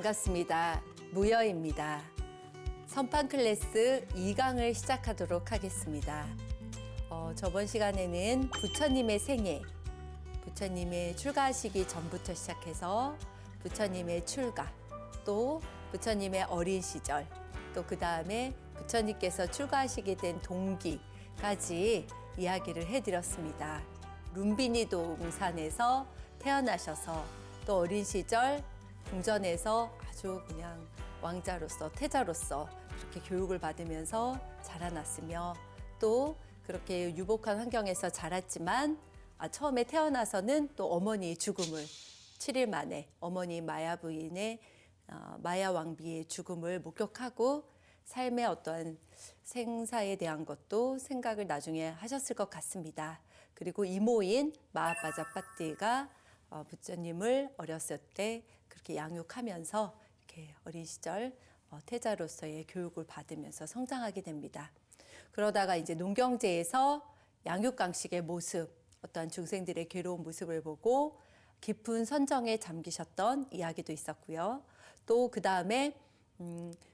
반갑습니다. 무여입니다. 선판 클래스 2강을 시작하도록 하겠습니다. 저번 시간에는 부처님의 생애, 부처님의 출가하시기 전부터 시작해서 부처님의 출가, 또 부처님의 어린 시절, 또 그 다음에 부처님께서 출가하시게 된 동기까지 이야기를 해드렸습니다. 룸비니 동산에서 태어나셔서 또 어린 시절 궁전에서 아주 그냥 왕자로서 태자로서 그렇게 교육을 받으면서 자라났으며 또 그렇게 유복한 환경에서 자랐지만 처음에 태어나서는 또 어머니의 죽음을 7일 만에 어머니 마야 부인의 마야 왕비의 죽음을 목격하고 삶의 어떠한 생사에 대한 것도 생각을 나중에 하셨을 것 같습니다. 그리고 이모인 마하빠자빠띠가 부처님을 어렸을 때 그렇게 양육하면서 이렇게 어린 시절 태자로서의 교육을 받으면서 성장하게 됩니다. 그러다가 이제 농경제에서 양육강식의 모습, 어떠한 중생들의 괴로운 모습을 보고 깊은 선정에 잠기셨던 이야기도 있었고요. 또 그 다음에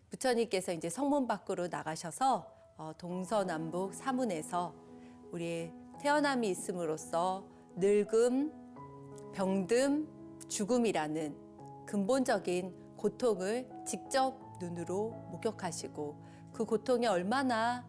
부처님께서 이제 성문 밖으로 나가셔서 동서남북 사문에서 우리의 태어남이 있음으로써 늙음, 병듦, 죽음이라는 근본적인 고통을 직접 눈으로 목격하시고 그 고통이 얼마나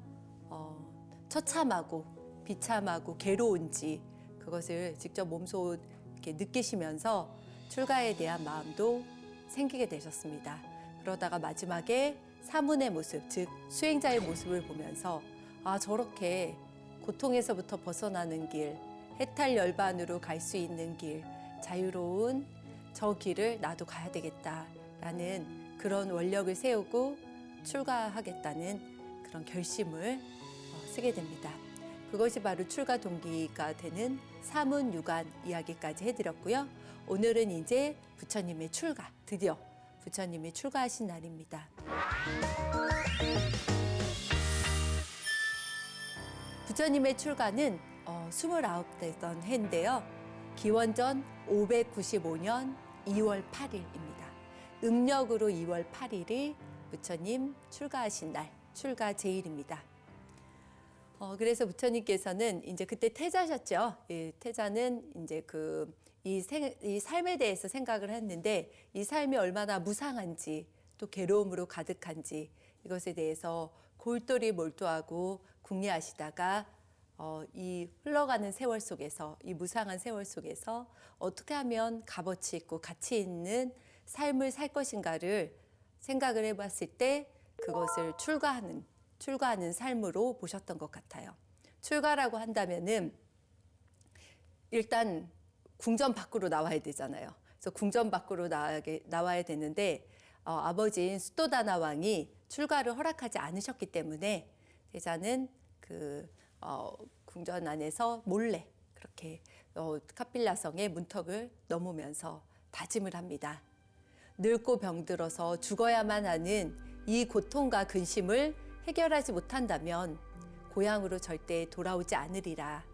처참하고 비참하고 괴로운지 그것을 직접 몸소 이렇게 느끼시면서 출가에 대한 마음도 생기게 되셨습니다. 그러다가 마지막에 사문의 모습, 즉 수행자의 모습을 보면서 저렇게 고통에서부터 벗어나는 길, 해탈 열반으로 갈 수 있는 길, 자유로운 저 길을 나도 가야 되겠다라는 그런 원력을 세우고 출가하겠다는 그런 결심을 쓰게 됩니다. 그것이 바로 출가 동기가 되는 사문유관 이야기까지 해드렸고요. 오늘은 이제 부처님의 출가, 드디어 부처님이 출가하신 날입니다. 부처님의 출가는 29대던 해인데요. 기원전 595년 2월 8일입니다. 음력으로 2월 8일이 부처님 출가하신 날, 출가 제일입니다. 그래서 부처님께서는 이제 그때 태자셨죠. 이 태자는 이제 이 삶에 대해서 생각을 했는데 이 삶이 얼마나 무상한지 또 괴로움으로 가득한지 이것에 대해서 골똘히 몰두하고 궁리하시다가 이 흘러가는 세월 속에서 이 무상한 세월 속에서 어떻게 하면 값어치 있고 가치 있는 삶을 살 것인가를 생각을 해봤을 때 그것을 출가하는 삶으로 보셨던 것 같아요. 출가라고 한다면은 일단 궁전 밖으로 나와야 되잖아요. 그래서 궁전 밖으로 나와야 되는데 아버지인 수토다나 왕이 출가를 허락하지 않으셨기 때문에 태자는 궁전 안에서 몰래 그렇게 카필라성의 문턱을 넘으면서 다짐을 합니다. 늙고 병들어서 죽어야만 하는 이 고통과 근심을 해결하지 못한다면 고향으로 절대 돌아오지 않으리라.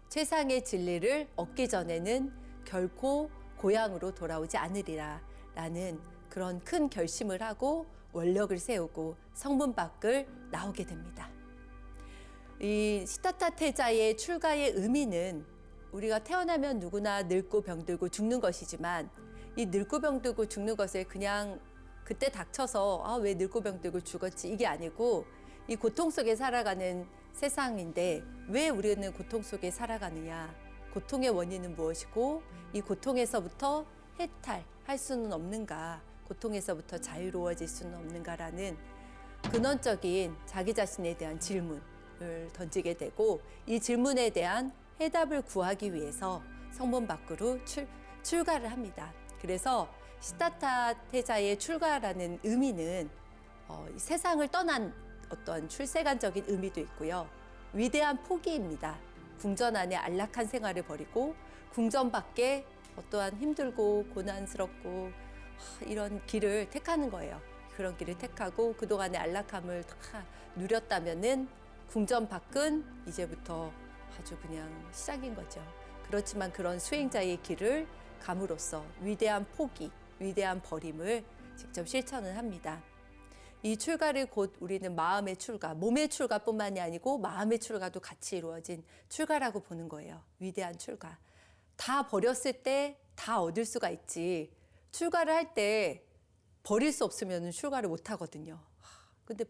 최상의 진리를 얻기 전에는 결코 고향으로 돌아오지 않으리라 라는 그런 큰 결심을 하고 원력을 세우고 성문 밖을 나오게 됩니다. 이 시타타 태자의 출가의 의미는 우리가 태어나면 누구나 늙고 병들고 죽는 것이지만 이 늙고 병들고 죽는 것을 그냥 그때 닥쳐서 왜 늙고 병들고 죽었지 이게 아니고 이 고통 속에 살아가는 세상인데 왜 우리는 고통 속에 살아가느냐, 고통의 원인은 무엇이고 이 고통에서부터 해탈할 수는 없는가, 고통에서부터 자유로워질 수는 없는가라는 근원적인 자기 자신에 대한 질문을 던지게 되고 이 질문에 대한 해답을 구하기 위해서 성문 밖으로 출가를 합니다. 그래서 시타타 태자의 출가라는 의미는 세상을 떠난 어떤 출세관적인 의미도 있고요. 위대한 포기입니다. 궁전 안에 안락한 생활을 버리고 궁전 밖에 어떠한 힘들고 고난스럽고 이런 길을 택하는 거예요. 그런 길을 택하고 그동안의 안락함을 다 누렸다면은 궁전 밖은 이제부터 아주 그냥 시작인 거죠. 그렇지만 그런 수행자의 길을 감으로써 위대한 포기, 위대한 버림을 직접 실천을 합니다. 이 출가를 곧 우리는 마음의 출가, 몸의 출가뿐만이 아니고 마음의 출가도 같이 이루어진 출가라고 보는 거예요. 위대한 출가. 다 버렸을 때 다 얻을 수가 있지. 출가를 할 때 버릴 수 없으면 출가를 못 하거든요. 근데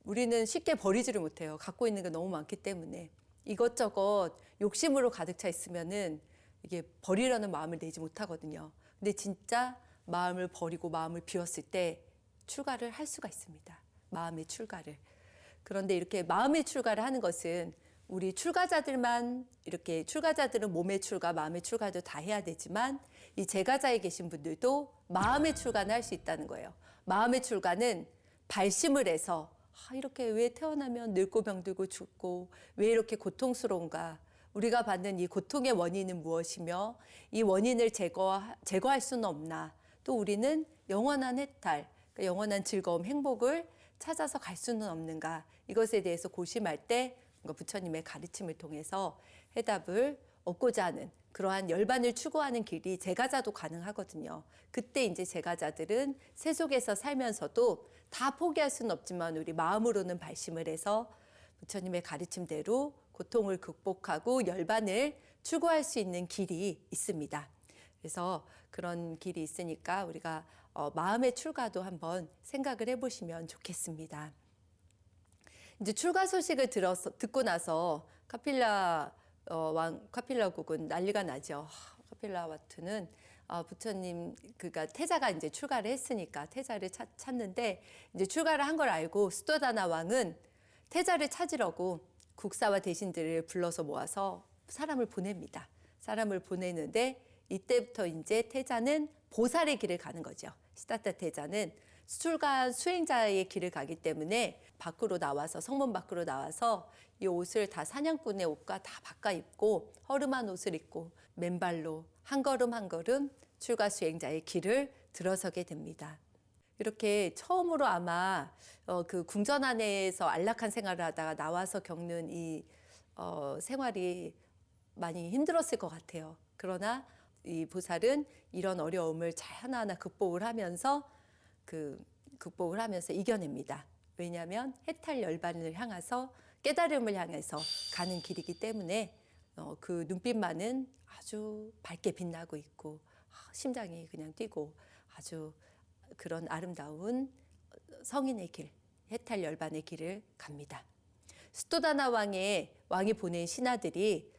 우리는 쉽게 버리지를 못해요. 갖고 있는 게 너무 많기 때문에. 이것저것 욕심으로 가득 차 있으면은 이게 버리려는 마음을 내지 못하거든요. 근데 진짜 마음을 버리고 마음을 비웠을 때 출가를 할 수가 있습니다. 마음의 출가를. 그런데 이렇게 마음의 출가를 하는 것은 우리 출가자들만 이렇게 출가자들은 몸의 출가, 마음의 출가도 다 해야 되지만 이 제가자에 계신 분들도 마음의 출가는 할 수 있다는 거예요. 마음의 출가는 발심을 해서 이렇게 왜 태어나면 늙고 병들고 죽고 왜 이렇게 고통스러운가? 우리가 받는 이 고통의 원인은 무엇이며 이 원인을 제거할 수는 없나? 또 우리는 영원한 해탈, 영원한 즐거움, 행복을 찾아서 갈 수는 없는가? 이것에 대해서 고심할 때 부처님의 가르침을 통해서 해답을 얻고자 하는 그러한 열반을 추구하는 길이 제가자도 가능하거든요. 그때 이제 제가자들은 세속에서 살면서도 다 포기할 수는 없지만 우리 마음으로는 발심을 해서 부처님의 가르침대로 고통을 극복하고 열반을 추구할 수 있는 길이 있습니다. 그래서 그런 길이 있으니까 우리가 마음의 출가도 한번 생각을 해보시면 좋겠습니다. 이제 출가 소식을 듣고 나서 카필라국은 난리가 나죠. 카필라 와트는 부처님 그러니까 태자가 이제 출가를 했으니까 태자를 찾는데 이제 출가를 한 걸 알고 수도다나 왕은 태자를 찾으려고 국사와 대신들을 불러서 모아서 사람을 보냅니다. 사람을 보내는데 이때부터 이제 태자는 보살의 길을 가는 거죠. 시다타 태자는 출가 수행자의 길을 가기 때문에 밖으로 나와서 성문 밖으로 나와서 이 옷을 다 사냥꾼의 옷과 다 바꿔 입고 허름한 옷을 입고 맨발로 한 걸음 한 걸음 출가 수행자의 길을 들어서게 됩니다. 이렇게 처음으로 아마 그 궁전 안에서 안락한 생활을 하다가 나와서 겪는 이 생활이 많이 힘들었을 것 같아요. 그러나 이 보살은 이런 어려움을 잘 하나하나 극복을 하면서 이겨냅니다. 왜냐하면 해탈 열반을 향해서 깨달음을 향해서 가는 길이기 때문에 그 눈빛만은 아주 밝게 빛나고 있고 심장이 그냥 뛰고 아주 그런 아름다운 성인의 길, 해탈 열반의 길을 갑니다. 수도다나 왕이 보낸 신하들이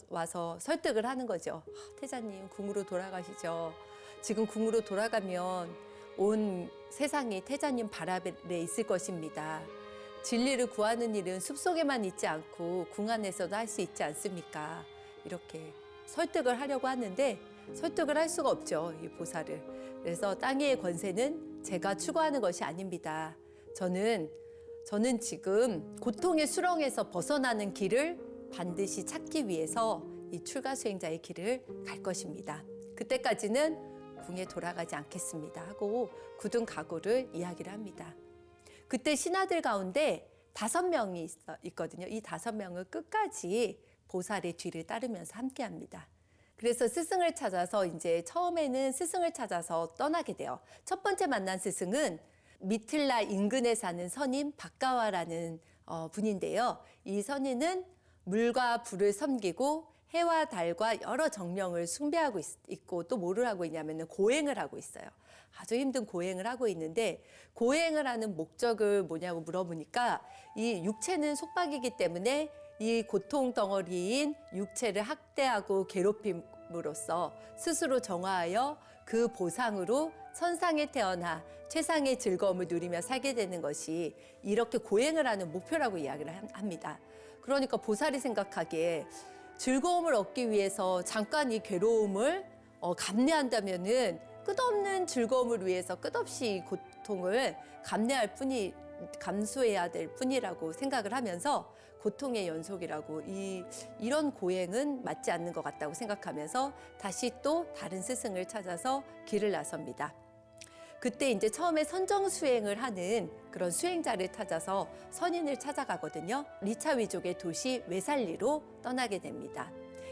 와서 설득을 하는 거죠. 태자님 궁으로 돌아가시죠. 지금 궁으로 돌아가면 온 세상이 태자님 발 아래 있을 것입니다. 진리를 구하는 일은 숲속에만 있지 않고 궁 안에서도 할 수 있지 않습니까? 이렇게 설득을 하려고 하는데 설득을 할 수가 없죠, 이 보살을. 그래서 땅 위의 권세는 제가 추구하는 것이 아닙니다. 저는 지금 고통의 수렁에서 벗어나는 길을 반드시 찾기 위해서 이 출가 수행자의 길을 갈 것입니다. 그때까지는 궁에 돌아가지 않겠습니다 하고 굳은 각오를 이야기를 합니다. 그때 신하들 가운데 5명이 있거든요. 이 5명을 끝까지 보살의 뒤를 따르면서 함께합니다. 그래서 스승을 찾아서 이제 처음에는 스승을 찾아서 떠나게 돼요. 첫 번째 만난 스승은 미틀라 인근에 사는 선인 박가와라는 분인데요. 이 선인은 물과 불을 섬기고 해와 달과 여러 정령을 숭배하고 있고 또 뭐를 하고 있냐면 고행을 하고 있어요. 아주 힘든 고행을 하고 있는데 고행을 하는 목적을 뭐냐고 물어보니까 이 육체는 속박이기 때문에 이 고통 덩어리인 육체를 학대하고 괴롭힘으로써 스스로 정화하여 그 보상으로 천상에 태어나 최상의 즐거움을 누리며 살게 되는 것이 이렇게 고행을 하는 목표라고 이야기를 합니다. 그러니까 보살이 생각하기에 즐거움을 얻기 위해서 잠깐 이 괴로움을 감내한다면은 끝없는 즐거움을 위해서 끝없이 고통을 감수해야 될 뿐이라고 생각을 하면서 고통의 연속이라고 이런 고행은 맞지 않는 것 같다고 생각하면서 다시 또 다른 스승을 찾아서 길을 나섭니다. 그때 이제 처음에 선정 수행을 하는 그런 수행자를 찾아서 선인을 찾아가거든요. 리차위족의 도시 웨살리로 떠나게 됩니다.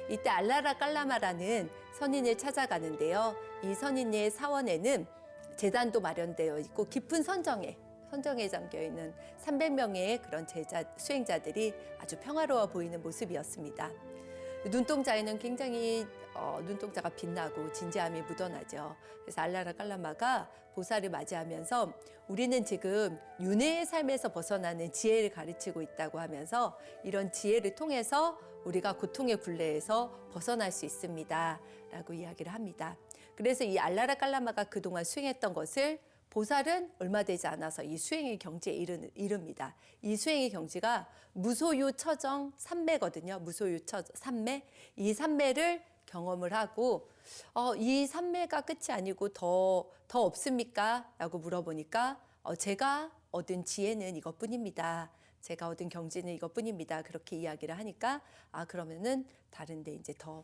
이때 알라라 깔라마라는 선인을 찾아가는데요. 이 선인의 사원에는 제단도 마련되어 있고 깊은 선정에 잠겨 있는 300명의 그런 수행자들이 아주 평화로워 보이는 모습이었습니다. 눈동자에는 굉장히 눈동자가 빛나고 진지함이 묻어나죠. 그래서 알라라 깔라마가 보살을 맞이하면서 우리는 지금 윤회의 삶에서 벗어나는 지혜를 가르치고 있다고 하면서 이런 지혜를 통해서 우리가 고통의 굴레에서 벗어날 수 있습니다 라고 이야기를 합니다. 그래서 이 알라라 깔라마가 그동안 수행했던 것을 보살은 얼마 되지 않아서 이 수행의 경지에 이릅니다. 이 수행의 경지가 무소유 처정 삼매거든요. 무소유 처정 삼매. 이 삼매를 경험을 하고 이 삼매가 끝이 아니고 더 없습니까? 라고 물어보니까 제가 얻은 지혜는 이것뿐입니다. 제가 얻은 경지는 이것뿐입니다. 그렇게 이야기를 하니까 그러면은 다른데 이제 더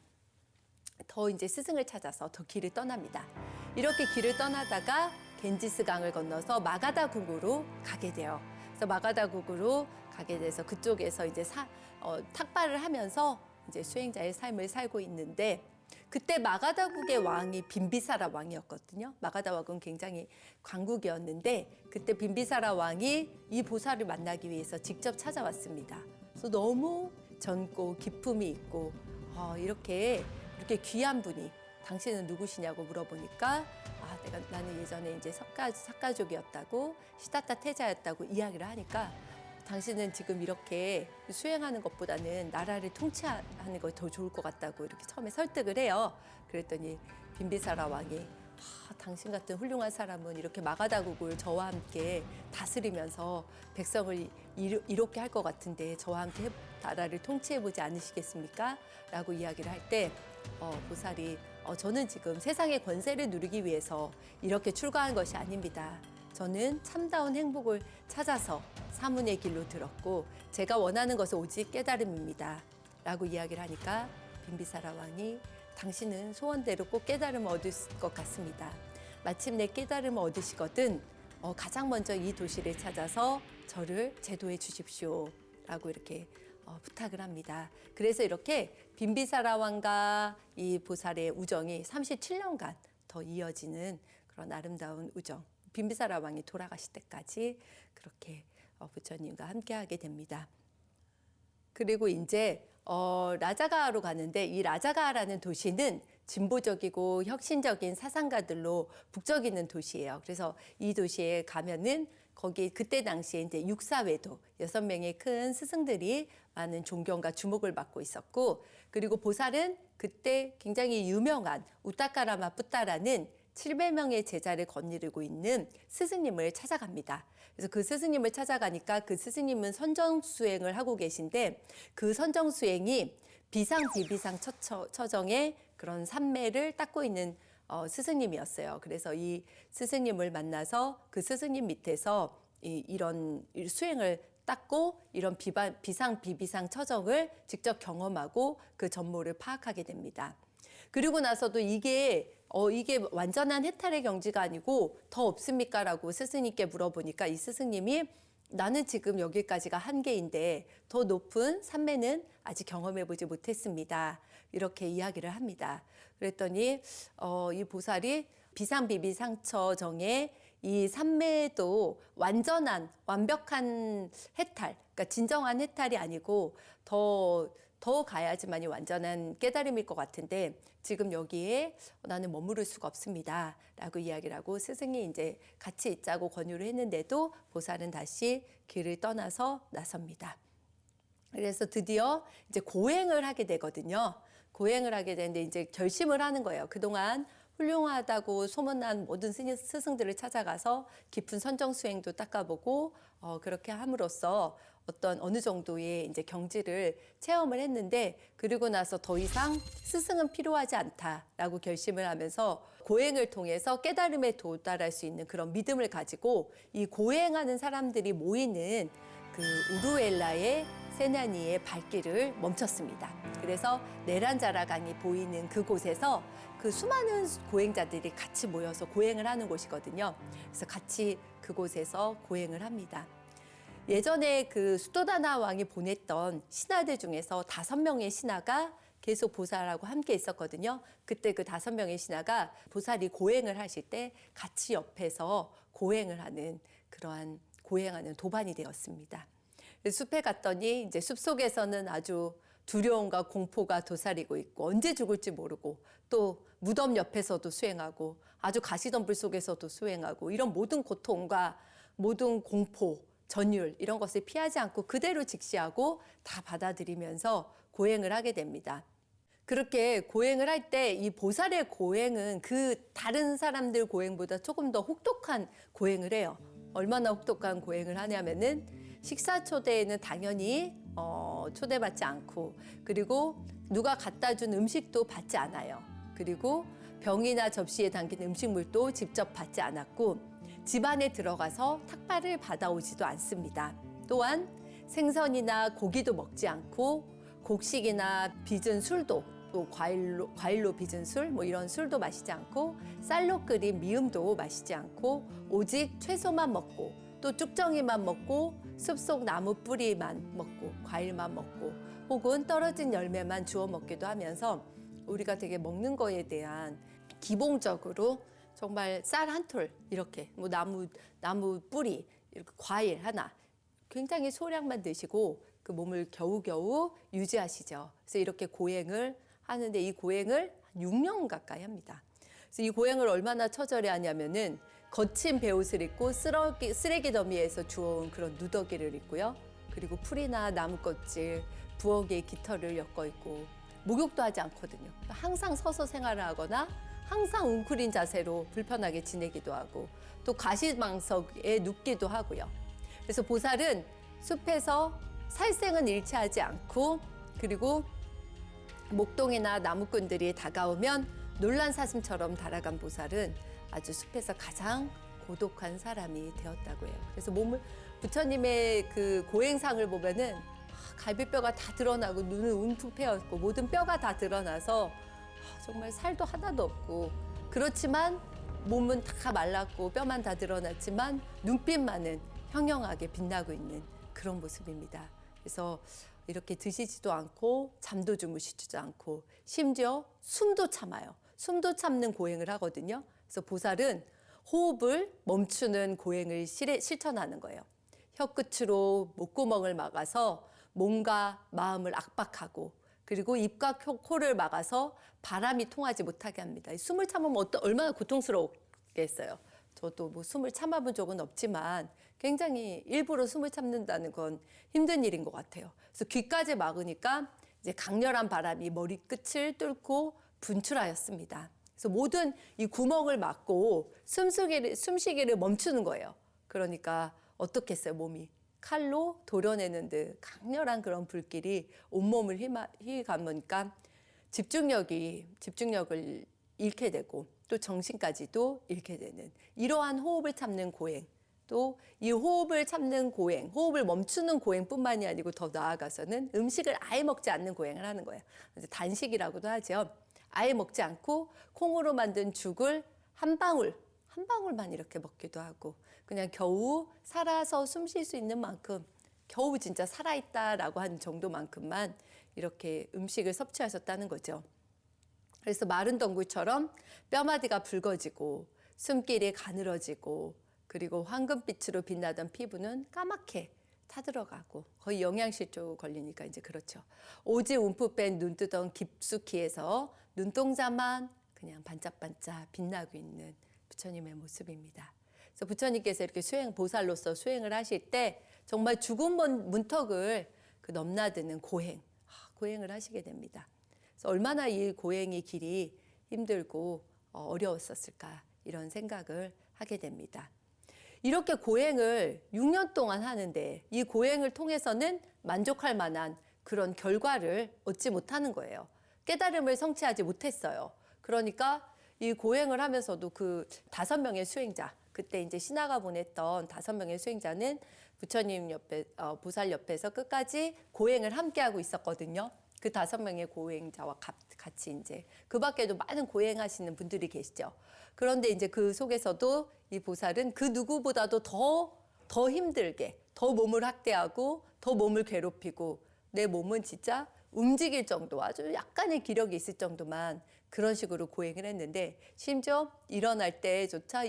이제 스승을 찾아서 더 길을 떠납니다. 이렇게 길을 떠나다가 겐지스 강을 건너서 마가다국으로 가게 돼요. 그래서 마가다국으로 가게 돼서 그쪽에서 이제 탁발을 하면서 이제 수행자의 삶을 살고 있는데 그때 마가다국의 왕이 빈비사라 왕이었거든요. 마가다 왕은 굉장히 강국이었는데 그때 빈비사라 왕이 이 보살을 만나기 위해서 직접 찾아왔습니다. 그래서 너무 젊고 기품이 있고 이렇게 귀한 분이 당신은 누구시냐고 물어보니까 나는 예전에 이제 석가족이었다고 시다타 태자였다고 이야기를 하니까 당신은 지금 이렇게 수행하는 것보다는 나라를 통치하는 거 더 좋을 것 같다고 이렇게 처음에 설득을 해요. 그랬더니 빈비사라 왕이 당신 같은 훌륭한 사람은 이렇게 마가다국을 저와 함께 다스리면서 백성을 이롭게 할 것 같은데 저와 함께 나라를 통치해보지 않으시겠습니까? 라고 이야기를 할 때 보살이 저는 지금 세상의 권세를 누리기 위해서 이렇게 출가한 것이 아닙니다. 저는 참다운 행복을 찾아서 사문의 길로 들었고 제가 원하는 것은 오직 깨달음입니다. 라고 이야기를 하니까 빈비사라 왕이 당신은 소원대로 꼭 깨달음을 얻을 것 같습니다. 마침내 깨달음을 얻으시거든 가장 먼저 이 도시를 찾아서 저를 제도해 주십시오. 라고 이렇게 부탁을 합니다. 그래서 이렇게 빈비사라 왕과 이 보살의 우정이 37년간 더 이어지는 그런 아름다운 우정. 빈비사라 왕이 돌아가실 때까지 그렇게 부처님과 함께하게 됩니다. 그리고 이제 라자가로 가는데 이 라자가라는 도시는 진보적이고 혁신적인 사상가들로 북적이는 도시예요. 그래서 이 도시에 가면은 거기 그때 당시에 이제 육사외도 6명의 큰 스승들이 많은 존경과 주목을 받고 있었고 그리고 보살은 그때 굉장히 유명한 우타카라마 뿌따라는 700명의 제자를 거느리고 있는 스승님을 찾아갑니다. 그래서 그 스승님을 찾아가니까 그 스승님은 선정수행을 하고 계신데 그 선정수행이 비상비비상 처정의 그런 삼매를 닦고 있는 스승님이었어요. 그래서 이 스승님을 만나서 그 스승님 밑에서 이런 수행을 닦고 이런 비상비비상 처정을 직접 경험하고 그 전모를 파악하게 됩니다. 그리고 나서도 이게 완전한 해탈의 경지가 아니고 더 없습니까? 라고 스승님께 물어보니까 이 스승님이 나는 지금 여기까지가 한계인데 더 높은 삼매는 아직 경험해보지 못했습니다. 이렇게 이야기를 합니다. 그랬더니 이 보살이 비상비비상처정의 이 삼매도 완벽한 해탈, 그러니까 진정한 해탈이 아니고 더 가야지만이 완전한 깨달음일 것 같은데 지금 여기에 나는 머무를 수가 없습니다. 라고 이야기를 하고 스승이 이제 같이 있자고 권유를 했는데도 보살은 다시 길을 떠나서 나섭니다. 그래서 드디어 이제 고행을 하게 되거든요. 고행을 하게 되는데 이제 결심을 하는 거예요. 그동안 훌륭하다고 소문난 모든 스승들을 찾아가서 깊은 선정 수행도 닦아보고 그렇게 함으로써 어느 정도의 이제 경지를 체험을 했는데 그리고 나서 더 이상 스승은 필요하지 않다라고 결심을 하면서 고행을 통해서 깨달음에 도달할 수 있는 그런 믿음을 가지고 이 고행하는 사람들이 모이는 그 우루엘라의 세나니의 발길을 멈췄습니다. 그래서 네란자라 강이 보이는 그곳에서 그 수많은 고행자들이 같이 모여서 고행을 하는 곳이거든요. 그래서 같이 그곳에서 고행을 합니다. 예전에 그 수도다나 왕이 보냈던 신하들 중에서 5명의 신하가 계속 보살하고 함께 있었거든요. 그때 그 5명의 신하가 보살이 고행을 하실 때 같이 옆에서 고행하는 도반이 되었습니다. 숲에 갔더니 이제 숲속에서는 아주 두려움과 공포가 도사리고 있고 언제 죽을지 모르고 또 무덤 옆에서도 수행하고 아주 가시덤불 속에서도 수행하고 이런 모든 고통과 모든 공포, 전율 이런 것을 피하지 않고 그대로 직시하고 다 받아들이면서 고행을 하게 됩니다. 그렇게 고행을 할 때 이 보살의 고행은 그 다른 사람들 고행보다 조금 더 혹독한 고행을 해요. 얼마나 혹독한 고행을 하냐면은 식사 초대에는 당연히 초대받지 않고 그리고 누가 갖다 준 음식도 받지 않아요. 그리고 병이나 접시에 담긴 음식물도 직접 받지 않았고 집 안에 들어가서 탁발을 받아오지도 않습니다. 또한 생선이나 고기도 먹지 않고 곡식이나 빚은 술도 또 과일로 빚은 술 이런 술도 마시지 않고 쌀로 끓인 미음도 마시지 않고 오직 채소만 먹고 또 쭉정이만 먹고 숲속 나무 뿌리만 먹고 과일만 먹고 혹은 떨어진 열매만 주워 먹기도 하면서 우리가 되게 먹는 거에 대한 기본적으로 정말 쌀 한 톨 이렇게 뭐 나무 뿌리 이렇게 과일 하나 굉장히 소량만 드시고 그 몸을 겨우겨우 유지하시죠. 그래서 이렇게 고행을 하는데 이 고행을 6년 가까이 합니다. 그래서 이 고행을 얼마나 처절히 하냐면은 거친 베옷을 입고 쓰레기 더미에서 주워온 그런 누더기를 입고요. 그리고 풀이나 나무껍질, 부엌에 깃털을 엮어 있고 목욕도 하지 않거든요. 항상 서서 생활을 하거나 항상 웅크린 자세로 불편하게 지내기도 하고 또 가시방석에 눕기도 하고요. 그래서 보살은 숲에서 살생은 일치하지 않고 그리고 목동이나 나무꾼들이 다가오면 놀란 사슴처럼 달아간 보살은 아주 숲에서 가장 고독한 사람이 되었다고 해요. 그래서 부처님의 그 고행상을 보면은 갈비뼈가 다 드러나고 눈은 움푹 패였고 모든 뼈가 다 드러나서 정말 살도 하나도 없고 그렇지만 몸은 다 말랐고 뼈만 다 드러났지만 눈빛만은 형형하게 빛나고 있는 그런 모습입니다. 그래서 이렇게 드시지도 않고 잠도 주무시지도 않고 심지어 숨도 참아요. 숨도 참는 고행을 하거든요. 그래서 보살은 호흡을 멈추는 고행을 실천하는 거예요. 혀끝으로 목구멍을 막아서 몸과 마음을 압박하고 그리고 입과 코를 막아서 바람이 통하지 못하게 합니다. 숨을 참으면 얼마나 고통스럽겠어요. 저도 뭐 숨을 참아본 적은 없지만 굉장히 일부러 숨을 참는다는 건 힘든 일인 것 같아요. 그래서 귀까지 막으니까 이제 강렬한 바람이 머리끝을 뚫고 분출하였습니다. 그래서 모든 이 구멍을 막고 숨쉬기를 멈추는 거예요. 그러니까 어떻겠어요, 몸이. 칼로 도려내는 듯 강렬한 그런 불길이 온몸을 휘감으니까 집중력을 잃게 되고 또 정신까지도 잃게 되는 이러한 호흡을 참는 고행 또 이 호흡을 참는 고행, 호흡을 멈추는 고행뿐만이 아니고 더 나아가서는 음식을 아예 먹지 않는 고행을 하는 거예요. 단식이라고도 하죠. 아예 먹지 않고 콩으로 만든 죽을 한 방울만 이렇게 먹기도 하고 그냥 겨우 살아서 숨 쉴 수 있는 만큼 겨우 진짜 살아있다라고 하는 정도만큼만 이렇게 음식을 섭취하셨다는 거죠. 그래서 마른 덩굴처럼 뼈마디가 붉어지고 숨길이 가늘어지고 그리고 황금빛으로 빛나던 피부는 까맣게 타들어가고 거의 영양실조 걸리니까 이제 그렇죠. 오지 움푹 뺀 눈두덩 깊숙이에서 눈동자만 그냥 반짝반짝 빛나고 있는 부처님의 모습입니다. 그래서 부처님께서 이렇게 보살로서 수행을 하실 때 정말 죽은 문턱을 넘나드는 고행을 하시게 됩니다. 그래서 얼마나 이 고행의 길이 힘들고 어려웠었을까 이런 생각을 하게 됩니다. 이렇게 고행을 6년 동안 하는데 이 고행을 통해서는 만족할 만한 그런 결과를 얻지 못하는 거예요. 깨달음을 성취하지 못했어요. 그러니까 이 고행을 하면서도 그 5명의 수행자, 그때 이제 신하가 보냈던 5명의 수행자는 부처님 옆에, 보살 옆에서 끝까지 고행을 함께하고 있었거든요. 그 5명의 고행자와 같이 이제 그 밖에도 많은 고행하시는 분들이 계시죠. 그런데 이제 그 속에서도 이 보살은 그 누구보다도 더 힘들게, 더 몸을 학대하고, 더 몸을 괴롭히고, 내 몸은 진짜 움직일 정도, 아주 약간의 기력이 있을 정도만 그런 식으로 고행을 했는데, 심지어 일어날 때조차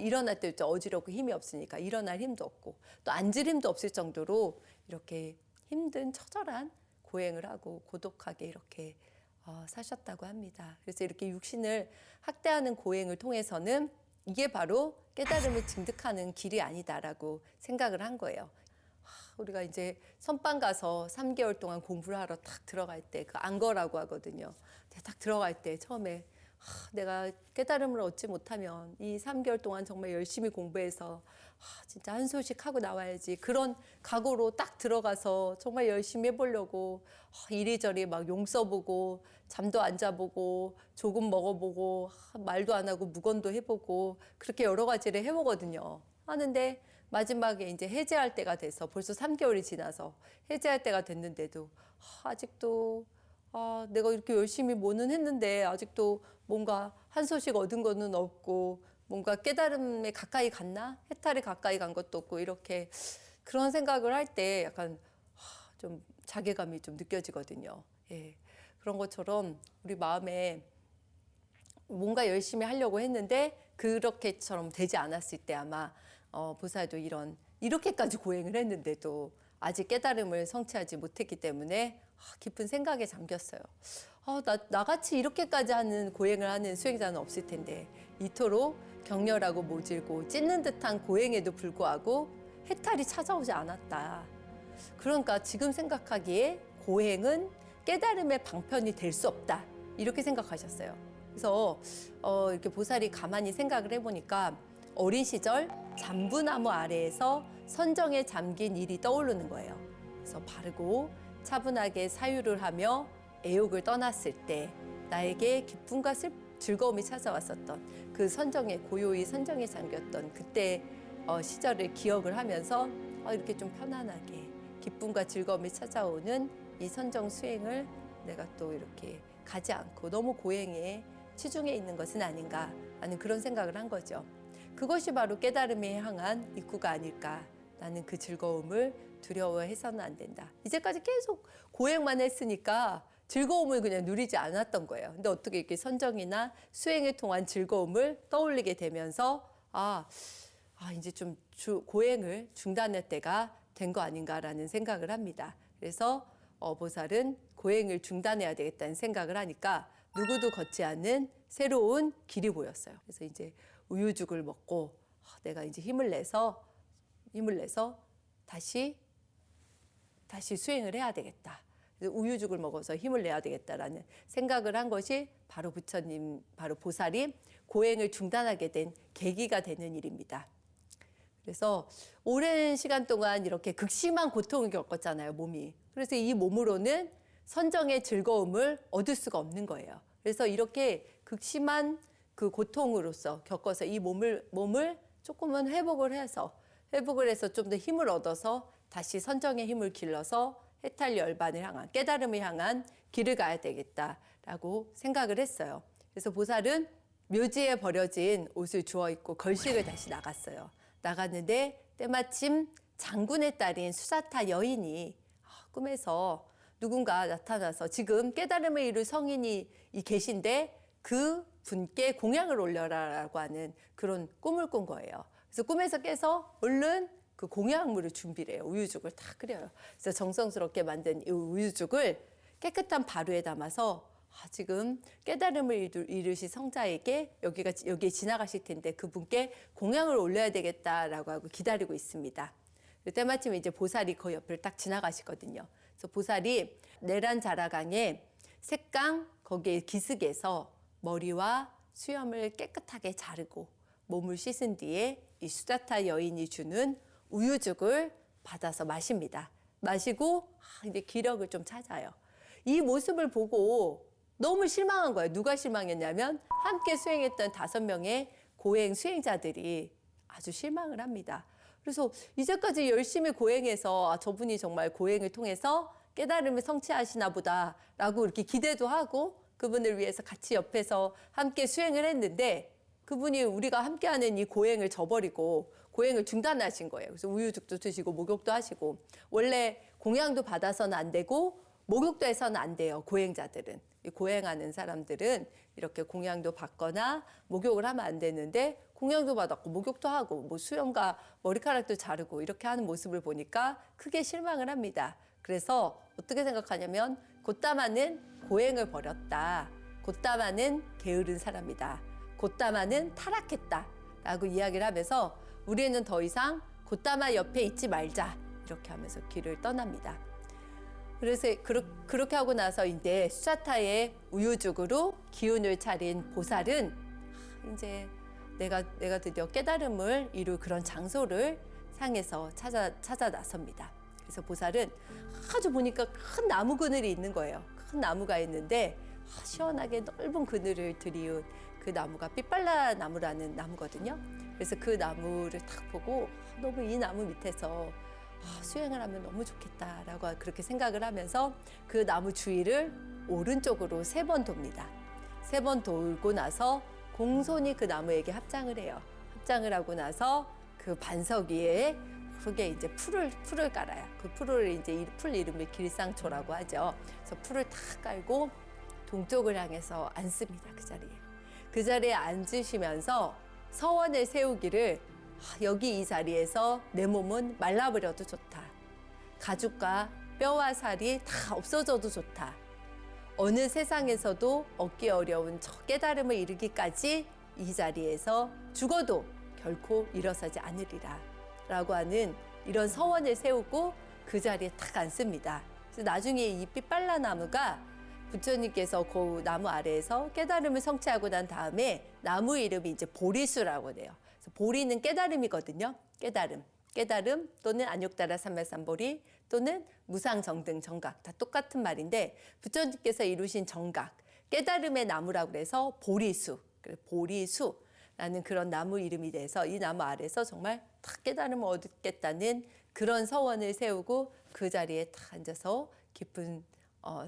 어지럽고 힘이 없으니까 일어날 힘도 없고 또 앉을 힘도 없을 정도로 이렇게 힘든 처절한 고행을 하고 고독하게 이렇게 사셨다고 합니다. 그래서 이렇게 육신을 학대하는 고행을 통해서는 이게 바로 깨달음을 증득하는 길이 아니다라고 생각을 한 거예요. 우리가 이제 선방 가서 3개월 동안 공부를 하러 딱 들어갈 때, 그 안거라고 하거든요. 딱 들어갈 때 처음에 내가 깨달음을 얻지 못하면 이 3개월 동안 정말 열심히 공부해서 진짜 한 소식 하고 나와야지, 그런 각오로 딱 들어가서 정말 열심히 해보려고 이리저리 막 용 써보고 잠도 안 자보고 조금 먹어보고 말도 안 하고 묵언도 해보고 그렇게 여러 가지를 해보거든요. 하는데 마지막에 이제 해제할 때가 돼서 벌써 3개월이 지나서 해제할 때가 됐는데도 아직도 내가 이렇게 열심히 뭐는 했는데 아직도 뭔가 한 소식 얻은 거는 없고 뭔가 깨달음에 가까이 갔나? 해탈에 가까이 간 것도 없고, 이렇게 그런 생각을 할 때 약간 좀 자괴감이 좀 느껴지거든요. 예. 그런 것처럼 우리 마음에 뭔가 열심히 하려고 했는데 그렇게처럼 되지 않았을 때 아마 보살도 이렇게까지 고행을 했는데도 아직 깨달음을 성취하지 못했기 때문에 깊은 생각에 잠겼어요. 나같이 이렇게까지 하는 고행을 하는 수행자는 없을 텐데 이토록 격렬하고 모질고 찢는 듯한 고행에도 불구하고 해탈이 찾아오지 않았다. 그러니까 지금 생각하기에 고행은 깨달음의 방편이 될 수 없다, 이렇게 생각하셨어요. 그래서 이렇게 보살이 가만히 생각을 해보니까 어린 시절 잠부나무 아래에서 선정에 잠긴 일이 떠오르는 거예요. 그래서 바르고 차분하게 사유를 하며 애욕을 떠났을 때 나에게 기쁨과 즐거움이 찾아왔었던 그 선정에, 고요히 선정에 잠겼던 그때 시절을 기억을 하면서 이렇게 좀 편안하게 기쁨과 즐거움이 찾아오는 이 선정 수행을 내가 또 이렇게 가지 않고 너무 고행에 치중해 있는 것은 아닌가 하는 그런 생각을 한 거죠. 그것이 바로 깨달음에 향한 입구가 아닐까. 나는 그 즐거움을 두려워해서는 안 된다. 이제까지 계속 고행만 했으니까 즐거움을 그냥 누리지 않았던 거예요. 근데 어떻게 이렇게 선정이나 수행을 통한 즐거움을 떠올리게 되면서 이제 좀 고행을 중단할 때가 된 거 아닌가라는 생각을 합니다. 그래서 보살은 고행을 중단해야 되겠다는 생각을 하니까 누구도 걷지 않는 새로운 길이 보였어요. 그래서 이제 우유죽을 먹고 내가 이제 힘을 내서 다시 수행을 해야 되겠다. 우유죽을 먹어서 힘을 내야 되겠다라는 생각을 한 것이 바로 부처님, 바로 보살이 고행을 중단하게 된 계기가 되는 일입니다. 그래서 오랜 시간 동안 이렇게 극심한 고통을 겪었잖아요, 몸이. 그래서 이 몸으로는 선정의 즐거움을 얻을 수가 없는 거예요. 그래서 이렇게 극심한 그 고통으로서 겪어서 이 몸을 조금은 회복을 해서 좀 더 힘을 얻어서 다시 선정의 힘을 길러서 해탈 열반을 향한, 깨달음을 향한 길을 가야 되겠다라고 생각을 했어요. 그래서 보살은 묘지에 버려진 옷을 주워 입고 걸식을 다시 나갔어요. 나갔는데 때마침 장군의 딸인 수사타 여인이 꿈에서 누군가 나타나서 지금 깨달음을 이룰 성인이 계신데 그 분께 공양을 올려라라고 하는 그런 꿈을 꾼 거예요. 그래서 꿈에서 깨서 얼른 그 공양물을 준비를 해요. 우유죽을 다 끓여요. 그래서 정성스럽게 만든 이 우유죽을 깨끗한 바루에 담아서 지금 깨달음을 이루실 성자에게 여기에 지나가실 텐데 그분께 공양을 올려야 되겠다라고 하고 기다리고 있습니다. 때마침 이제 보살이 그 옆을 딱 지나가시거든요. 그래서 보살이 내란 자라강에 색강 거기에 기슭에서 머리와 수염을 깨끗하게 자르고 몸을 씻은 뒤에 이 수자타 여인이 주는 우유죽을 받아서 마십니다. 마시고 이제 기력을 좀 찾아요. 이 모습을 보고 너무 실망한 거예요. 누가 실망했냐면 함께 수행했던 5명의 고행 수행자들이 아주 실망을 합니다. 그래서 이제까지 열심히 고행해서 저분이 정말 고행을 통해서 깨달음을 성취하시나 보다라고 이렇게 기대도 하고 그분을 위해서 같이 옆에서 함께 수행을 했는데 그분이 우리가 함께하는 이 고행을 저버리고 고행을 중단하신 거예요. 그래서 우유죽도 드시고 목욕도 하시고 원래 공양도 받아서는 안 되고 목욕도 해서는 안 돼요. 고행자들은. 이 고행하는 사람들은 이렇게 공양도 받거나 목욕을 하면 안 되는데 공양도 받았고 목욕도 하고 뭐 수염과 머리카락도 자르고 이렇게 하는 모습을 보니까 크게 실망을 합니다. 그래서 어떻게 생각하냐면 곶다마는 고행을 버렸다. 곶다마는 게으른 사람이다. 곶다마는 타락했다. 라고 이야기를 하면서 우리는 더 이상 곶다마 옆에 있지 말자. 이렇게 하면서 길을 떠납니다. 그래서 그렇게 하고 나서 이제 수자타의 우유죽으로 기운을 차린 보살은 이제 내가 드디어 깨달음을 이룰 그런 장소를 향해서 찾아 나섭니다. 그래서 보살은 아주 보니까 큰 나무 그늘이 있는 거예요. 큰 나무가 있는데 시원하게 넓은 그늘을 들이운 그 나무가 삐빨라 나무라는 나무거든요. 그래서 그 나무를 딱 보고 너무 이 나무 밑에서 수행을 하면 너무 좋겠다라고 그렇게 생각을 하면서 그 나무 주위를 오른쪽으로 3번 돕니다. 3번 돌고 나서 공손히 그 나무에게 합장을 해요. 합장을 하고 나서 그 반석 위에 그게 이제 풀을 깔아요. 그 풀을 이제 풀 이름을 길상초라고 하죠. 그래서 풀을 탁 깔고 동쪽을 향해서 앉습니다. 그 자리에. 그 자리에 앉으시면서 서원을 세우기를 여기 이 자리에서 내 몸은 말라버려도 좋다. 가죽과 뼈와 살이 다 없어져도 좋다. 어느 세상에서도 얻기 어려운 저 깨달음을 이루기까지 이 자리에서 죽어도 결코 일어서지 않으리라. 라고 하는 이런 서원을 세우고 그 자리에 딱 앉습니다. 그래서 나중에 이 삐빨라 나무가 부처님께서 그 나무 아래에서 깨달음을 성취하고 난 다음에 나무 이름이 이제 보리수라고 돼요. 그래서 보리는 깨달음이거든요. 깨달음 또는 안욕다라 삼藐삼보리 또는 무상정등 정각 다 똑같은 말인데 부처님께서 이루신 정각 깨달음의 나무라고 해서 보리수라는 그런 나무 이름이 돼서 이 나무 아래서 정말 딱 깨달음을 얻겠다는 그런 서원을 세우고 그 자리에 딱 앉아서 깊은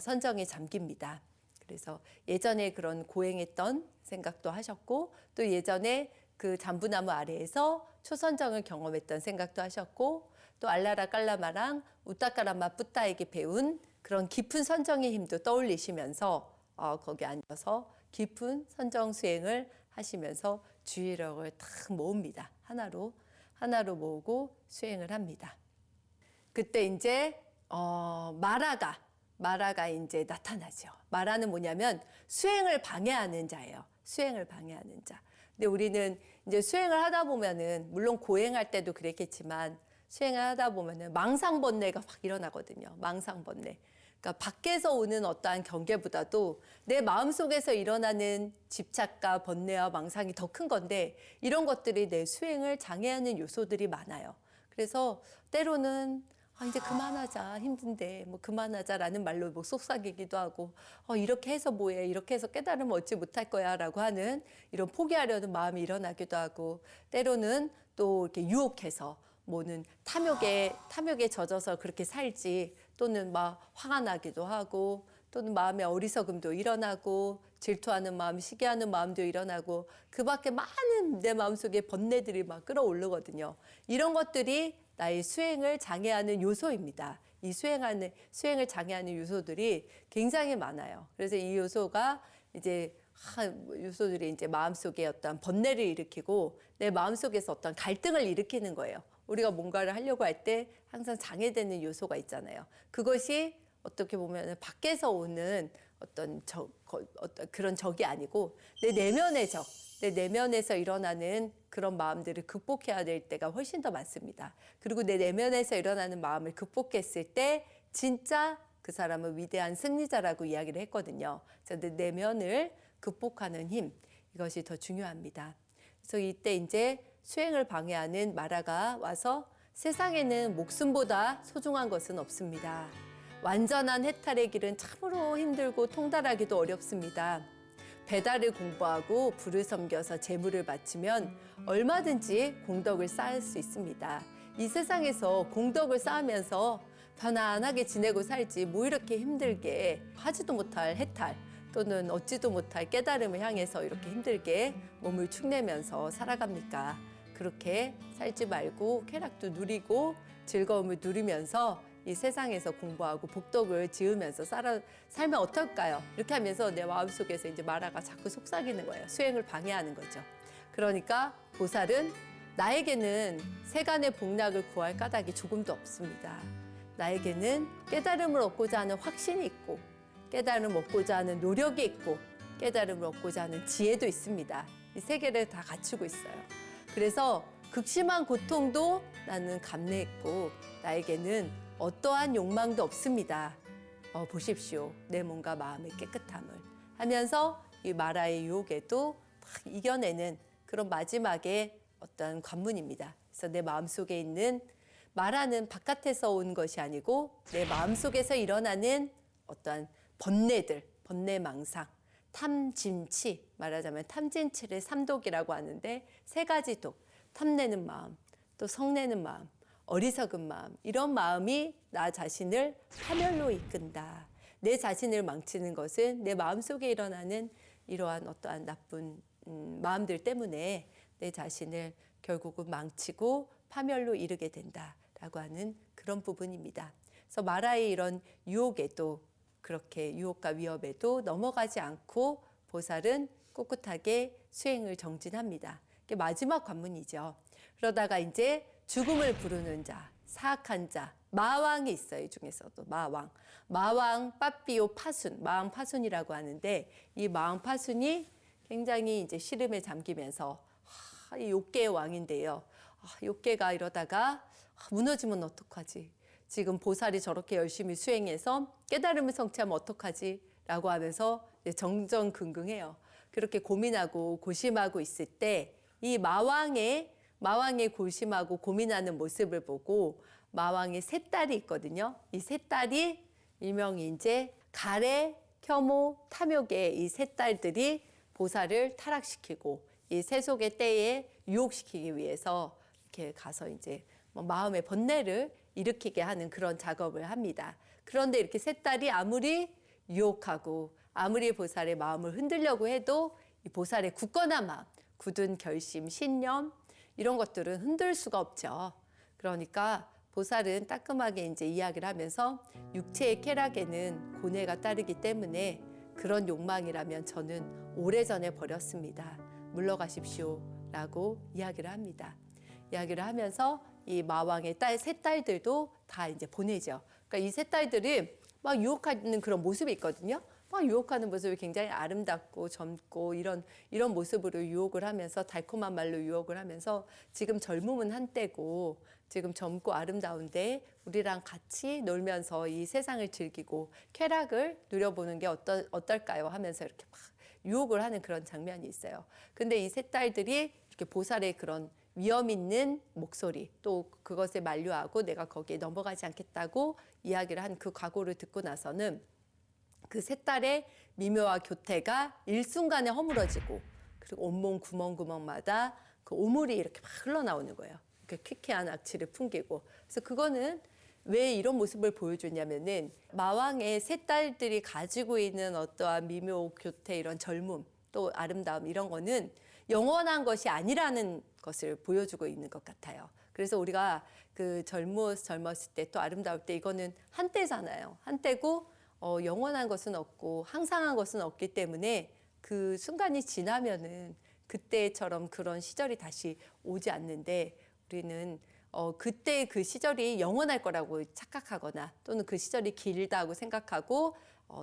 선정에 잠깁니다. 그래서 예전에 그런 고행했던 생각도 하셨고 또 예전에 그 잠부나무 아래에서 초선정을 경험했던 생각도 하셨고 또 알라라 깔라마랑 우따까라마 뿌따에게 배운 그런 깊은 선정의 힘도 떠올리시면서 거기 앉아서 깊은 선정 수행을 하시면서 주의력을 탁 모읍니다. 하나로 모으고 수행을 합니다. 그때 이제 마라가 이제 나타나죠. 마라는 뭐냐면 수행을 방해하는 자예요. 수행을 방해하는 자. 근데 우리는 이제 수행을 하다 보면은 물론 고행할 때도 그랬겠지만 수행을 하다 보면은 망상번뇌가 확 일어나거든요. 망상번뇌. 그러니까 밖에서 오는 어떠한 경계보다도 내 마음속에서 일어나는 집착과 번뇌와 망상이 더 큰 건데 이런 것들이 내 수행을 장애하는 요소들이 많아요. 그래서 때로는 이제 그만하자 힘든데 뭐 그만하자라는 말로 뭐 속삭이기도 하고 이렇게 해서 뭐해 이렇게 해서 깨달음을 얻지 못할 거야라고 하는 이런 포기하려는 마음이 일어나기도 하고 때로는 또 이렇게 유혹해서 뭐는 탐욕에 젖어서 그렇게 살지 또는 막 화가 나기도 하고 또는 마음의 어리석음도 일어나고 질투하는 마음, 시기하는 마음도 일어나고 그 밖에 많은 내 마음속에 번뇌들이 막 끌어오르거든요. 이런 것들이 나의 수행을 장애하는 요소입니다. 이 수행을 장애하는 요소들이 굉장히 많아요. 그래서 이 요소가 이제 요소들이 이제 마음속에 어떤 번뇌를 일으키고 내 마음속에서 어떤 갈등을 일으키는 거예요. 우리가 뭔가를 하려고 할 때 항상 장애되는 요소가 있잖아요. 그것이 어떻게 보면 밖에서 오는 어떤 그런 적이 아니고 내 내면의 적, 내 내면에서 일어나는 그런 마음들을 극복해야 될 때가 훨씬 더 많습니다. 그리고 내 내면에서 일어나는 마음을 극복했을 때 진짜 그 사람은 위대한 승리자라고 이야기를 했거든요. 그래서 내 내면을 극복하는 힘, 이것이 더 중요합니다. 그래서 이때 이제 수행을 방해하는 마라가 와서 세상에는 목숨보다 소중한 것은 없습니다. 완전한 해탈의 길은 참으로 힘들고 통달하기도 어렵습니다. 배달을 공부하고 불을 섬겨서 재물을 바치면 얼마든지 공덕을 쌓을 수 있습니다. 이 세상에서 공덕을 쌓으면서 편안하게 지내고 살지 뭐 이렇게 힘들게 하지도 못할 해탈 또는 얻지도 못할 깨달음을 향해서 이렇게 힘들게 몸을 축내면서 살아갑니까? 그렇게 살지 말고 쾌락도 누리고 즐거움을 누리면서 이 세상에서 공부하고 복덕을 지으면서 살면 어떨까요? 이렇게 하면서 내 마음속에서 이제 마라가 자꾸 속삭이는 거예요. 수행을 방해하는 거죠. 그러니까 보살은 나에게는 세간의 복락을 구할 까닭이 조금도 없습니다. 나에게는 깨달음을 얻고자 하는 확신이 있고 깨달음을 얻고자 하는 노력이 있고 깨달음을 얻고자 하는 지혜도 있습니다. 이 세 개를 다 갖추고 있어요. 그래서 극심한 고통도 나는 감내했고 나에게는 어떠한 욕망도 없습니다. 보십시오. 내 몸과 마음의 깨끗함을 하면서 이 마라의 유혹에도 막 이겨내는 그런 마지막에 어떤 관문입니다. 그래서 내 마음속에 있는 마라는 바깥에서 온 것이 아니고 내 마음속에서 일어나는 어떠한 번뇌들, 번뇌망상, 탐진치, 말하자면 탐진치를 삼독이라고 하는데 세 가지 독, 탐내는 마음, 또 성내는 마음, 어리석은 마음, 이런 마음이 나 자신을 파멸로 이끈다. 내 자신을 망치는 것은 내 마음속에 일어나는 이러한 어떠한 나쁜 마음들 때문에 내 자신을 결국은 망치고 파멸로 이르게 된다라고 하는 그런 부분입니다. 그래서 마라의 이런 유혹에도 그렇게 유혹과 위협에도 넘어가지 않고 보살은 꿋꿋하게 수행을 정진합니다. 이게 마지막 관문이죠. 그러다가 이제 죽음을 부르는 자, 사악한 자, 마왕이 있어요. 이 중에서도 마왕. 마왕 빠삐오 파순, 마왕 파순이라고 하는데 이 마왕 파순이 굉장히 이제 시름에 잠기면서 이 욕계의 왕인데요. 욕계가 이러다가 무너지면 어떡하지? 지금 보살이 저렇게 열심히 수행해서 깨달음을 성취하면 어떡하지? 라고 하면서 정정긍긍해요. 그렇게 고민하고 고심하고 있을 때 이 마왕의 고심하고 고민하는 모습을 보고 마왕의 세 딸이 있거든요. 이 세 딸이 일명이 이제 가래, 혐오, 탐욕의 이 세 딸들이 보살을 타락시키고 이 세속의 때에 유혹시키기 위해서 이렇게 가서 이제 마음의 번뇌를 일으키게 하는 그런 작업을 합니다. 그런데 이렇게 세 딸이 아무리 유혹하고 아무리 보살의 마음을 흔들려고 해도 이 보살의 굳건한 마음, 굳은 결심, 신념 이런 것들은 흔들 수가 없죠. 그러니까 보살은 따끔하게 이제 이야기를 하면서 육체의 쾌락에는 고뇌가 따르기 때문에 그런 욕망이라면 저는 오래전에 버렸습니다. 물러가십시오라고 이야기를 합니다. 이야기를 하면서 이 마왕의 세 딸들도 다 이제 보내죠. 그러니까 이 세 딸들이 막 유혹하는 그런 모습이 있거든요. 막 유혹하는 모습이 굉장히 아름답고 젊고 이런 모습으로 유혹을 하면서 달콤한 말로 유혹을 하면서 지금 젊음은 한때고 지금 젊고 아름다운데 우리랑 같이 놀면서 이 세상을 즐기고 쾌락을 누려보는 게 어떨까요? 하면서 이렇게 막 유혹을 하는 그런 장면이 있어요. 근데 이 세 딸들이 이렇게 보살의 그런 위험 있는 목소리 또 그것에 만류하고 내가 거기에 넘어가지 않겠다고 이야기를 한 그 각오를 듣고 나서는 그 세 딸의 미묘와 교태가 일순간에 허물어지고 그리고 온몸 구멍구멍마다 그 오물이 이렇게 막 흘러나오는 거예요. 이렇게 퀴퀴한 악취를 풍기고. 그래서 그거는 왜 이런 모습을 보여주냐면은 마왕의 세 딸들이 가지고 있는 어떠한 미묘, 교태 이런 젊음 또 아름다움 이런 거는 영원한 것이 아니라는 것을 보여주고 있는 것 같아요. 그래서 우리가 그 젊었을 때 또 아름다울 때 이거는 한때잖아요. 한때고 영원한 것은 없고 항상한 것은 없기 때문에 그 순간이 지나면은 그때처럼 그런 시절이 다시 오지 않는데 우리는 그때 그 시절이 영원할 거라고 착각하거나 또는 그 시절이 길다고 생각하고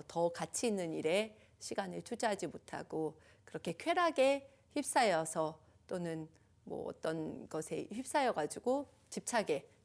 더 가치 있는 일에 시간을 투자하지 못하고 그렇게 쾌락에 휩싸여서 또는 뭐 어떤 것에 휩싸여 가지고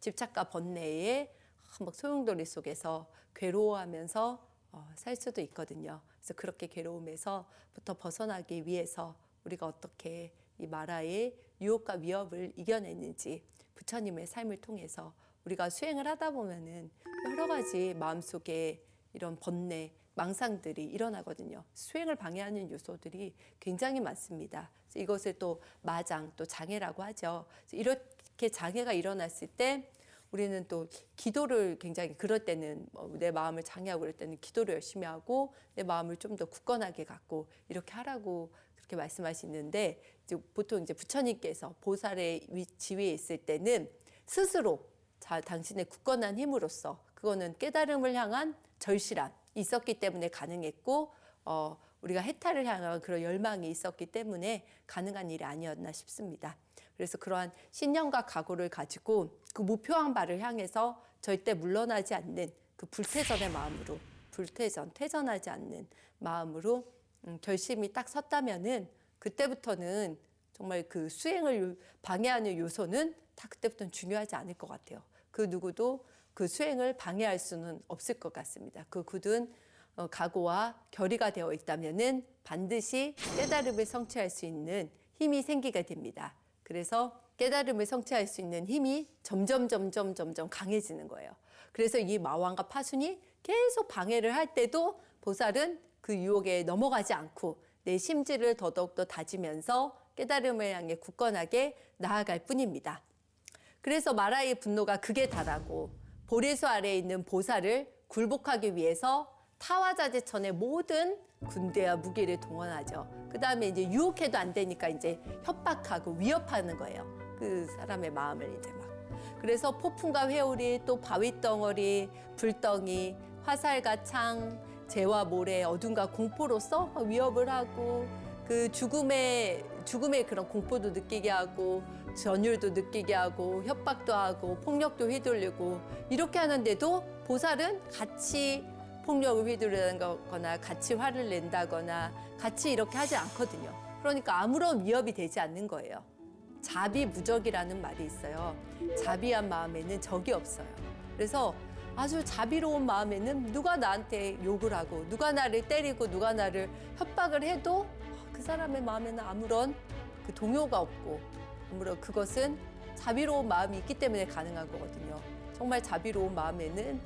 집착과 번뇌에 막 소용돌이 속에서 괴로워하면서 살 수도 있거든요. 그래서 그렇게 괴로움에서부터 벗어나기 위해서 우리가 어떻게 이 마라의 유혹과 위협을 이겨냈는지 부처님의 삶을 통해서 우리가 수행을 하다 보면은 여러 가지 마음속에 이런 번뇌, 망상들이 일어나거든요. 수행을 방해하는 요소들이 굉장히 많습니다. 그래서 이것을 또 마장, 또 장애라고 하죠. 이렇게 장애가 일어났을 때 우리는 또 기도를 굉장히 그럴 때는 내 마음을 장애하고 그럴 때는 기도를 열심히 하고 내 마음을 좀 더 굳건하게 갖고 이렇게 하라고 그렇게 말씀하시는데 이제 보통 이제 부처님께서 보살의 지위에 있을 때는 스스로 당신의 굳건한 힘으로써 그거는 깨달음을 향한 절실함이 있었기 때문에 가능했고 우리가 해탈을 향한 그런 열망이 있었기 때문에 가능한 일이 아니었나 싶습니다. 그래서 그러한 신념과 각오를 가지고 그 목표한 바를 향해서 절대 물러나지 않는 그 불태전의 마음으로 퇴전하지 않는 마음으로 결심이 딱 섰다면은 그때부터는 정말 그 수행을 방해하는 요소는 다 그때부터는 중요하지 않을 것 같아요. 그 누구도 그 수행을 방해할 수는 없을 것 같습니다. 그 굳은 각오와 결의가 되어 있다면은 반드시 깨달음을 성취할 수 있는 힘이 생기게 됩니다. 그래서 깨달음을 성취할 수 있는 힘이 점점 강해지는 거예요. 그래서 이 마왕과 파순이 계속 방해를 할 때도 보살은 그 유혹에 넘어가지 않고 내 심지를 더더욱더 다지면서 깨달음을 향해 굳건하게 나아갈 뿐입니다. 그래서 마라의 분노가 극에 달하고 보리수 아래에 있는 보살을 굴복하기 위해서 타화자재천의 모든 군대와 무기를 동원하죠. 그 다음에 이제 유혹해도 안 되니까 이제 협박하고 위협하는 거예요. 그 사람의 마음을 이제 막. 그래서 폭풍과 회오리, 또 바위덩어리, 불덩이, 화살과 창, 재와 모래, 어둠과 공포로서 위협을 하고 그 죽음의 그런 공포도 느끼게 하고 전율도 느끼게 하고 협박도 하고 폭력도 휘둘리고 이렇게 하는데도 보살은 같이 폭력을 휘두르거나 같이 화를 낸다거나 같이 이렇게 하지 않거든요. 그러니까 아무런 위협이 되지 않는 거예요. 자비무적이라는 말이 있어요. 자비한 마음에는 적이 없어요. 그래서 아주 자비로운 마음에는 누가 나한테 욕을 하고 누가 나를 때리고 누가 나를 협박을 해도 그 사람의 마음에는 아무런 그 동요가 없고 아무런 그것은 자비로운 마음이 있기 때문에 가능한 거거든요. 정말 자비로운 마음에는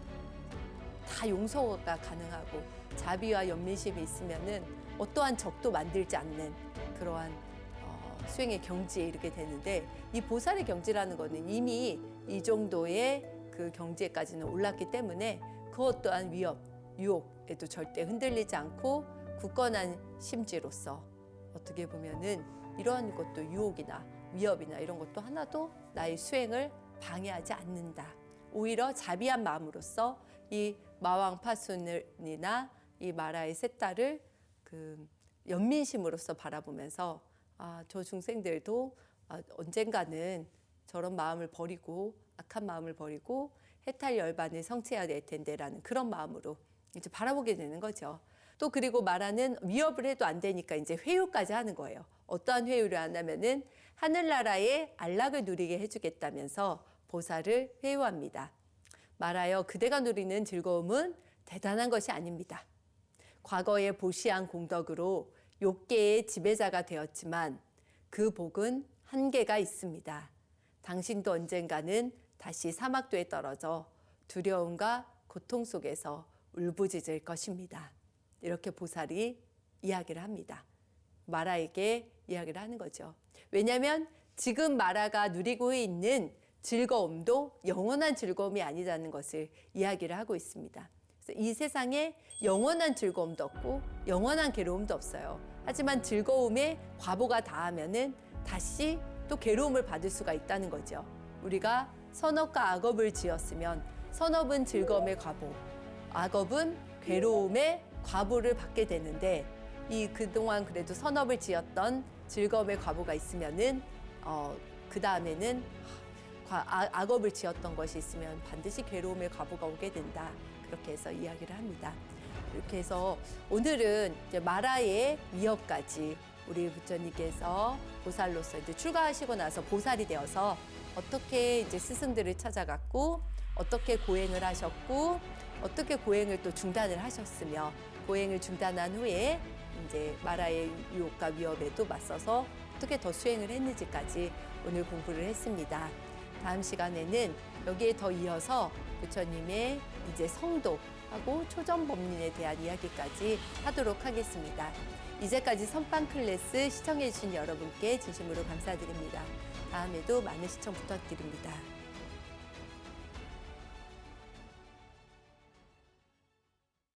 다 용서가 가능하고 자비와 연민심이 있으면은 어떠한 적도 만들지 않는 그러한 수행의 경지에 이르게 되는데 이 보살의 경지라는 거는 이미 이 정도의 그 경지에까지는 올랐기 때문에 그 어떠한 위협, 유혹에도 절대 흔들리지 않고 굳건한 심지로서 어떻게 보면은 이러한 것도 유혹이나 위협이나 이런 것도 하나도 나의 수행을 방해하지 않는다. 오히려 자비한 마음으로서 이 마왕 파순이나 이 마라의 세 딸을 그 연민심으로서 바라보면서 저 중생들도 언젠가는 저런 마음을 버리고 악한 마음을 버리고 해탈 열반을 성취해야 될 텐데라는 그런 마음으로 이제 바라보게 되는 거죠. 또 그리고 마라는 위협을 해도 안 되니까 이제 회유까지 하는 거예요. 어떠한 회유를 하냐면은 하늘나라의 안락을 누리게 해주겠다면서 보살을 회유합니다. 마라여, 그대가 누리는 즐거움은 대단한 것이 아닙니다. 과거의 보시한 공덕으로 욕계의 지배자가 되었지만 그 복은 한계가 있습니다. 당신도 언젠가는 다시 사막도에 떨어져 두려움과 고통 속에서 울부짖을 것입니다. 이렇게 보살이 이야기를 합니다. 마라에게 이야기를 하는 거죠. 왜냐하면 지금 마라가 누리고 있는 즐거움도 영원한 즐거움이 아니라는 것을 이야기를 하고 있습니다. 그래서 이 세상에 영원한 즐거움도 없고 영원한 괴로움도 없어요. 하지만 즐거움에 과보가 닿으면은 다시 또 괴로움을 받을 수가 있다는 거죠. 우리가 선업과 악업을 지었으면 선업은 즐거움의 과보, 악업은 괴로움의 과보를 받게 되는데 이 그동안 그래도 선업을 지었던 즐거움의 과보가 있으면은 그 다음에는 악업을 지었던 것이 있으면 반드시 괴로움의 과보가 오게 된다. 그렇게 해서 이야기를 합니다. 이렇게 해서 오늘은 이제 마라의 위협까지 우리 부처님께서 보살로서 이제 출가하시고 나서 보살이 되어서 어떻게 이제 스승들을 찾아갔고 어떻게 고행을 하셨고 어떻게 고행을 또 중단을 하셨으며 고행을 중단한 후에 이제 마라의 유혹과 위협에도 맞서서 어떻게 더 수행을 했는지까지 오늘 공부를 했습니다. 다음 시간에는 여기에 더 이어서 부처님의 이제 성도하고 초전법린에 대한 이야기까지 하도록 하겠습니다. 이제까지 선빵 클래스 시청해 주신 여러분께 진심으로 감사드립니다. 다음에도 많은 시청 부탁드립니다.